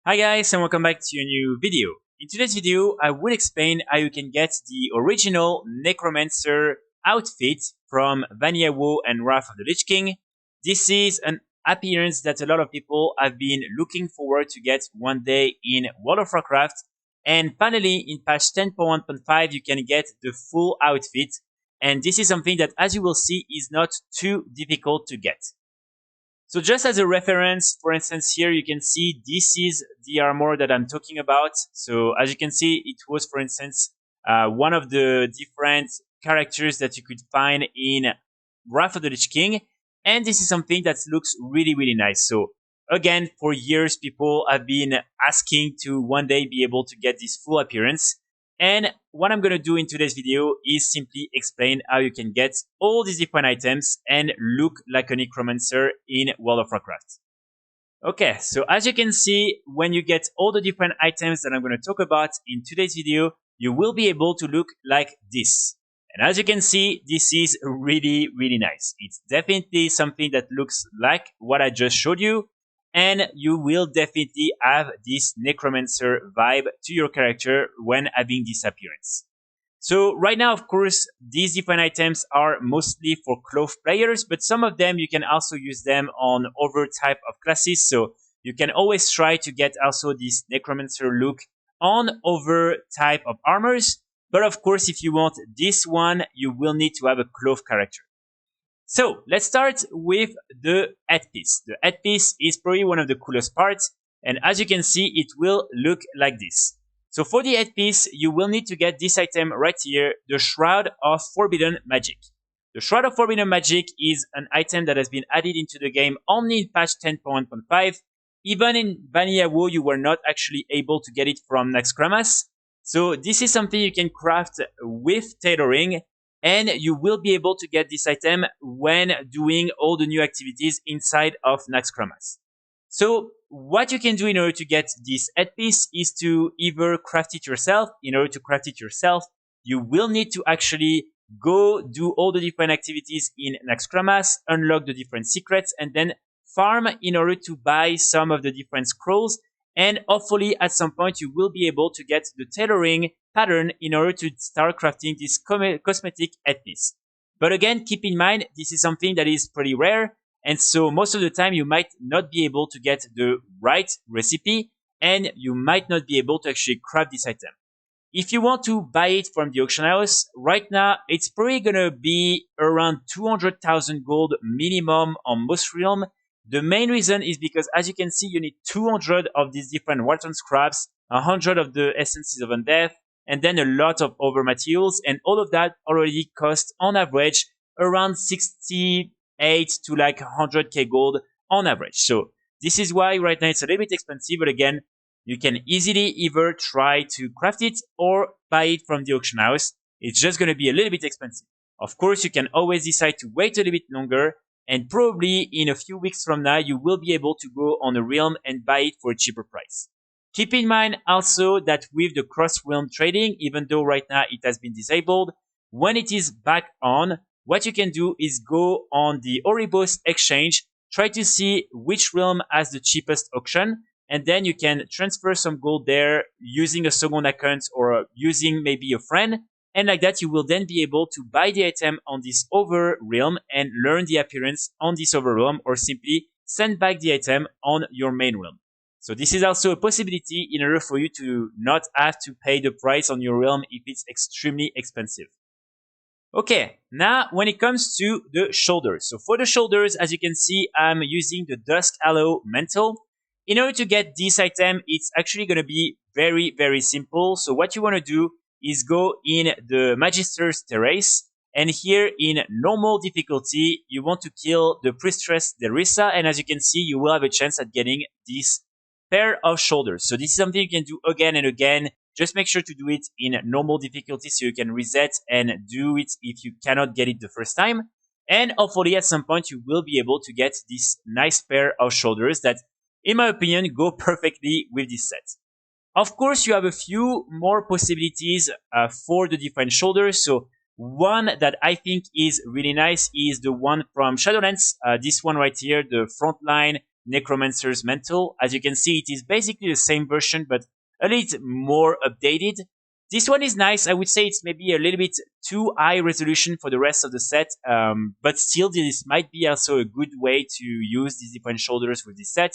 Hi guys and welcome back to a new video. In today's video, I will explain how you can get the original Necromancer outfit from Vanilla WoW and Wrath of the Lich King. This is an appearance that a lot of people have been looking forward to get one day in World of Warcraft. And finally, in patch 10.1.5, you can get the full outfit. And this is something that, as you will see, is not too difficult to get. So just as a reference, for instance, here you can see this is the armor that I'm talking about. So as you can see, it was, for instance, one of the different characters that you could find in Wrath of the Lich King. And this is something that looks really, really nice. So again, for years, people have been asking to one day be able to get this full appearance. And what I'm going to do in today's video is simply explain how you can get all these different items and look like a Necromancer in World of Warcraft. Okay, so as you can see, when you get all the different items that I'm going to talk about in today's video, you will be able to look like this. And as you can see, this is really, really nice. It's definitely something that looks like what I just showed you. And you will definitely have this Necromancer vibe to your character when having this appearance. So right now, of course, these different items are mostly for clothed players, but some of them you can also use them on other type of classes. So you can always try to get also this Necromancer look on other type of armors. But of course, if you want this one, you will need to have a clothed character. So let's start with the headpiece. The headpiece is probably one of the coolest parts. And as you can see, it will look like this. So for the headpiece, you will need to get this item right here, the Shroud of Forbidden Magic. The Shroud of Forbidden Magic is an item that has been added into the game only in patch 10.1.5. Even in Vanilla WoW, you were not actually able to get it from NECROMANCER. So this is something you can craft with tailoring. And you will be able to get this item when doing all the new activities inside of NECROMANCER. So what you can do in order to get this headpiece is to either craft it yourself. In order to craft it yourself, you will need to actually go do all the different activities in NECROMANCER, unlock the different secrets, and then farm in order to buy some of the different scrolls. And hopefully at some point you will be able to get the tailoring pattern in order to start crafting this cosmetic headpiece. But again, keep in mind, this is something that is pretty rare. And so most of the time you might not be able to get the right recipe and you might not be able to actually craft this item. If you want to buy it from the auction house, right now it's probably gonna be around 200,000 gold minimum on most realm. The main reason is because, as you can see, you need 200 of these different Walton scraps, 100 of the essences of undeath, and then a lot of other materials, and all of that already costs on average around 68 to like 100k gold on average. So this is why right now it's a little bit expensive, but again, you can easily either try to craft it or buy it from the auction house. It's just going to be a little bit expensive. Of course, you can always decide to wait a little bit longer, and probably in a few weeks from now, you will be able to go on a realm and buy it for a cheaper price. Keep in mind also that with the cross-realm trading, even though right now it has been disabled, when it is back on, what you can do is go on the Oribos exchange, try to see which realm has the cheapest auction, and then you can transfer some gold there using a second account or using maybe a friend. And like that, you will then be able to buy the item on this other realm and learn the appearance on this other realm, or simply send back the item on your main realm. So this is also a possibility in order for you to not have to pay the price on your realm if it's extremely expensive. Okay, now when it comes to the shoulders. So for the shoulders, as you can see, I'm using the Dusk Aloe Mantle. In order to get this item, it's actually going to be very, very simple. So what you want to do is go in the Magister's Terrace, and here in normal difficulty, you want to kill the Priestess Derissa, and as you can see, you will have a chance at getting this pair of shoulders. So this is something you can do again and again. Just make sure to do it in normal difficulty so you can reset and do it if you cannot get it the first time. And hopefully at some point you will be able to get this nice pair of shoulders that, in my opinion, go perfectly with this set. Of course, you have a few more possibilities for the different shoulders. So one that I think is really nice is the one from Shadowlands. This one right here, the Frontline Necromancer's Mantle. As you can see, it is basically the same version, but a little more updated. This one is nice. I would say it's maybe a little bit too high resolution for the rest of the set, but still this might be also a good way to use these different shoulders with this set.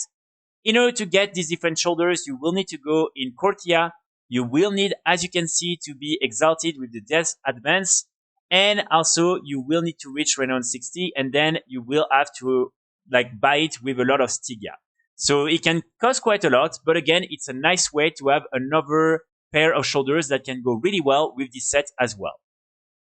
In order to get these different shoulders, you will need to go in Courtia. You will need, as you can see, to be exalted with the Death Advance. And also, you will need to reach Renown 60, and then you will have to buy it with a lot of Stygia. So it can cost quite a lot, but again, it's a nice way to have another pair of shoulders that can go really well with this set as well.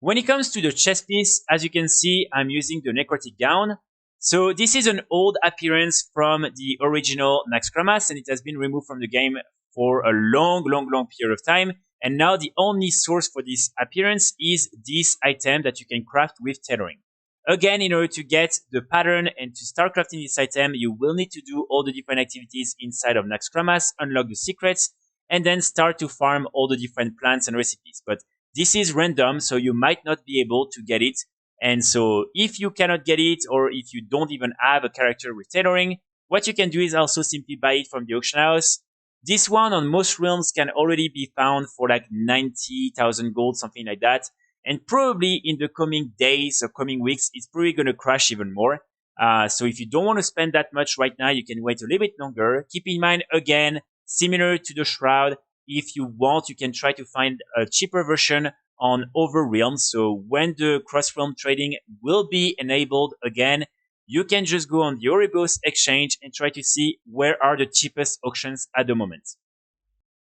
When it comes to the chest piece, as you can see, I'm using the Necrotic Gown. So this is an old appearance from the original Naxxramas, and it has been removed from the game for a long period of time. And now the only source for this appearance is this item that you can craft with tailoring. Again, in order to get the pattern and to start crafting this item, you will need to do all the different activities inside of Naxxramas, unlock the secrets, and then start to farm all the different plants and recipes. But this is random, so you might not be able to get it. And so if you cannot get it, or if you don't even have a character with tailoring, what you can do is also simply buy it from the auction house. This one on most realms can already be found for 90,000 gold, something like that. And probably in the coming days or coming weeks, it's probably going to crash even more. So if you don't want to spend that much right now, you can wait a little bit longer. Keep in mind, again, similar to the Shroud, if you want, you can try to find a cheaper version on other realms. So when the cross-realm trading will be enabled again, you can just go on the Oribos exchange and try to see where are the cheapest auctions at the moment.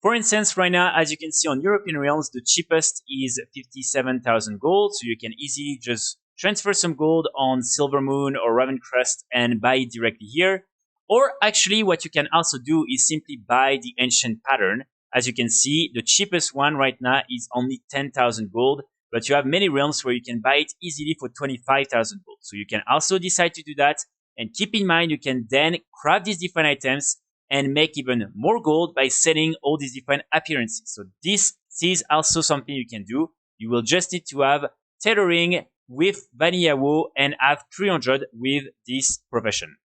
For instance, right now, as you can see on European realms, the cheapest is 57,000 gold. So you can easily just transfer some gold on Silvermoon or Ravencrest and buy it directly here. Or actually, what you can also do is simply buy the ancient pattern. As you can see, the cheapest one right now is only 10,000 gold, but you have many realms where you can buy it easily for 25,000 gold. So you can also decide to do that. And keep in mind, you can then craft these different items and make even more gold by selling all these different appearances. So this is also something you can do. You will just need to have tailoring with Vanilla WoW and have 300 with this profession.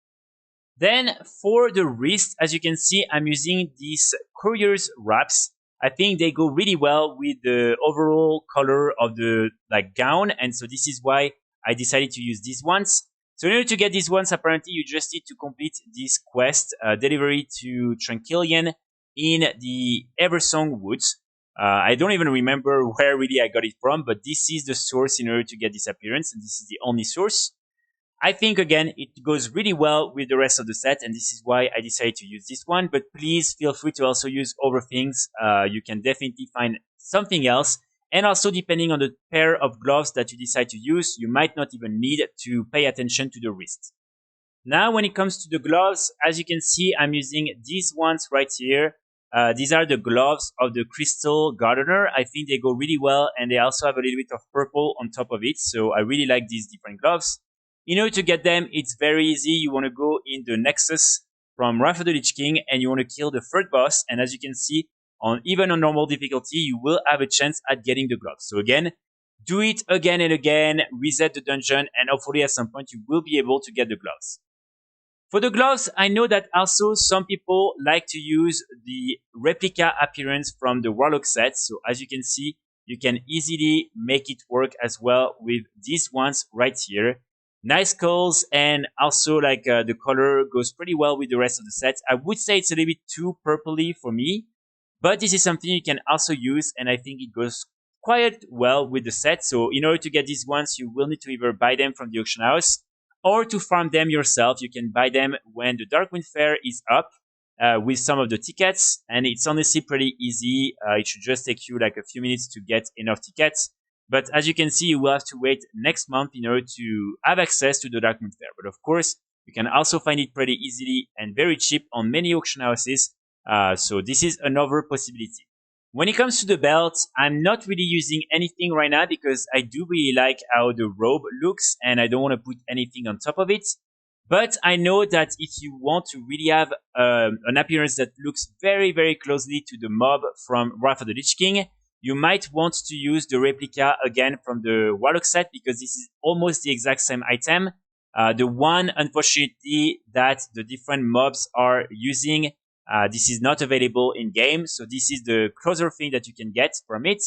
Then for the wrist, as you can see, I'm using these Courier's wraps. I think they go really well with the overall color of the gown, and so this is why I decided to use these ones. So in order to get these ones, apparently you just need to complete this quest, delivery to Tranquillian in the Eversong Woods. I don't even remember where really I got it from, but this is the source in order to get this appearance, and this is the only source. I think, again, it goes really well with the rest of the set, and this is why I decided to use this one. But please feel free to also use other things. You can definitely find something else. And also, depending on the pair of gloves that you decide to use, you might not even need to pay attention to the wrist. Now, when it comes to the gloves, as you can see, I'm using these ones right here. These are the gloves of the Crystal Gardener. I think they go really well, and they also have a little bit of purple on top of it. So I really like these different gloves. In order to get them, it's very easy. You want to go in the Nexus from Wrath of the Lich King, and you want to kill the third boss. And as you can see, even on normal difficulty, you will have a chance at getting the gloves. So again, do it again and again, reset the dungeon, and hopefully at some point you will be able to get the gloves. For the gloves, I know that also some people like to use the replica appearance from the Warlock set. So as you can see, you can easily make it work as well with these ones right here. Nice skulls, and also the color goes pretty well with the rest of the set. I would say it's a little bit too purpley for me, but this is something you can also use, and I think it goes quite well with the set. So in order to get these ones, you will need to either buy them from the auction house or to farm them yourself. You can buy them when the Darkwind Fair is up with some of the tickets, and it's honestly pretty easy. It should just take you a few minutes to get enough tickets. But as you can see, you will have to wait next month in order to have access to the Darkwind Fair. But of course, you can also find it pretty easily and very cheap on many auction houses. So this is another possibility. When it comes to the belt, I'm not really using anything right now because I do really like how the robe looks and I don't want to put anything on top of it. But I know that if you want to really have an appearance that looks very, very closely to the mob from Wrath of the Lich King, you might want to use the replica again from the Warlock set because this is almost the exact same item. The one, unfortunately, that the different mobs are using, this is not available in game. So this is the closer thing that you can get from it.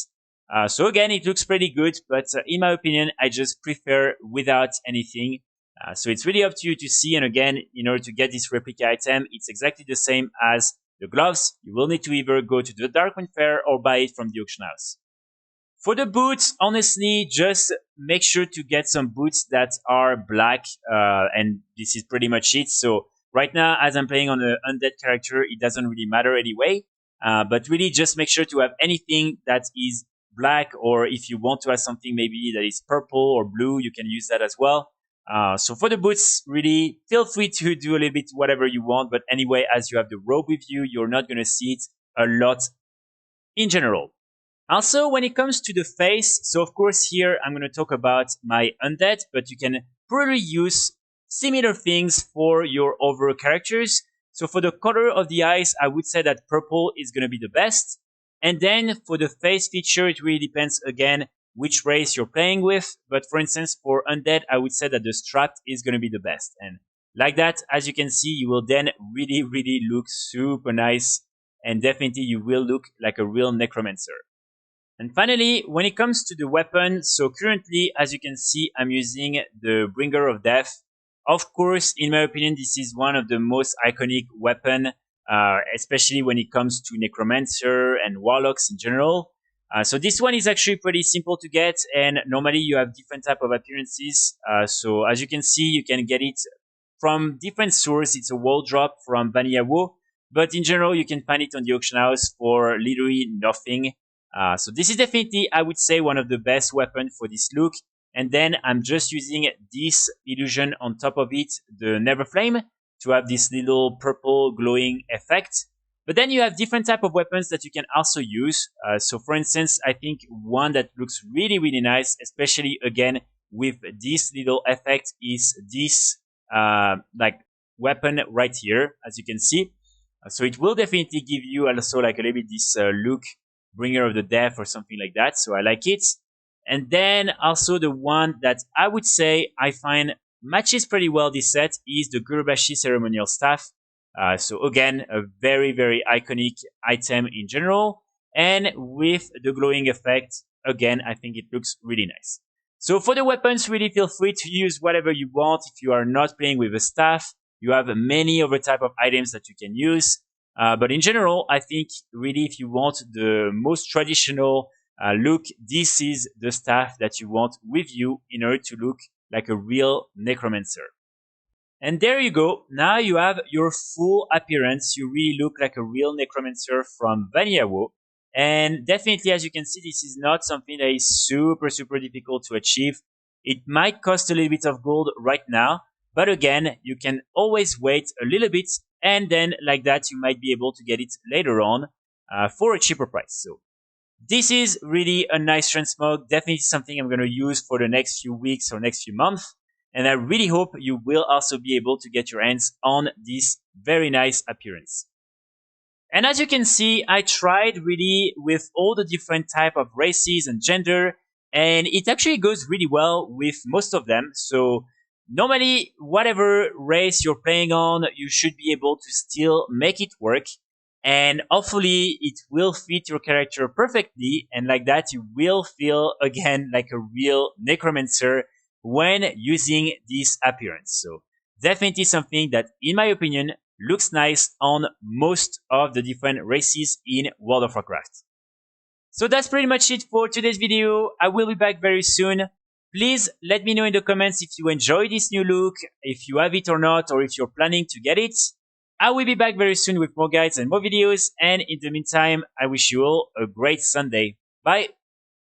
So again, it looks pretty good, but in my opinion, I just prefer without anything. So it's really up to you to see. And again, in order to get this replica item, it's exactly the same as the gloves. You will need to either go to the Darkwind Fair or buy it from the auction house. For the boots, honestly, just make sure to get some boots that are black, and this is pretty much it. So right now, as I'm playing on an undead character, it doesn't really matter anyway. But really, just make sure to have anything that is black, or if you want to have something maybe that is purple or blue, you can use that as well. So for the boots, really feel free to do a little bit whatever you want. But anyway, as you have the robe with you, you're not going to see it a lot in general. Also, when it comes to the face, so of course here I'm going to talk about my undead, but you can probably use similar things for your other characters. So for the color of the eyes, I would say that purple is going to be the best. And then for the face feature, it really depends again which race you're playing with. But for instance, for undead, I would say that the strat is going to be the best. And like that, as you can see, you will then really look super nice. And definitely you will look like a real necromancer. And finally, when it comes to the weapon, so currently, as you can see, I'm using the Bringer of Death. Of course, in my opinion, this is one of the most iconic weapon, especially when it comes to Necromancer and Warlocks in general. So this one is actually pretty simple to get, and normally you have different type of appearances. So as you can see, you can get it from different sources. It's a wall drop from Vanilla WoW, but in general, you can find it on the auction house for literally nothing. So this is definitely, I would say, one of the best weapons for this look. And then I'm just using this illusion on top of it, the Neverflame, to have this little purple glowing effect. But then you have different type of weapons that you can also use. So for instance, I think one that looks really nice, especially again with this little effect, is this like weapon right here, as you can see. So it will definitely give you also like a little bit this look, Bringer of the Death or something like that. So I like it. And then also the one that I would say I find matches pretty well this set is the Gurubashi Ceremonial Staff. So again, a very iconic item in general. And with the glowing effect, again, I think it looks really nice. So for the weapons, really feel free to use whatever you want. If you are not playing with a staff, you have many other type of items that you can use. But in general, I think really if you want the most traditional look, this is the staff that you want with you in order to look like a real necromancer. And there you go. Now you have your full appearance. You really look like a real necromancer from Vanilla WoW. And definitely, as you can see, this is not something that is super difficult to achieve. It might cost a little bit of gold right now, but again, you can always wait a little bit, and then like that, you might be able to get it later on for a cheaper price. So this is really a nice transmog. Definitely something I'm going to use for the next few weeks or next few months. And I really hope you will also be able to get your hands on this very nice appearance. And as you can see, I tried really with all the different type of races and gender, and it actually goes really well with most of them. So normally, whatever race you're playing on, you should be able to still make it work. And hopefully it will fit your character perfectly. And like that, you will feel again like a real necromancer when using this appearance. So definitely something that, in my opinion, looks nice on most of the different races in World of Warcraft. So that's pretty much it for today's video. I will be back very soon. Please let me know in the comments if you enjoy this new look, if you have it or not, or if you're planning to get it. I will be back very soon with more guides and more videos, and in the meantime, I wish you all a great Sunday. Bye!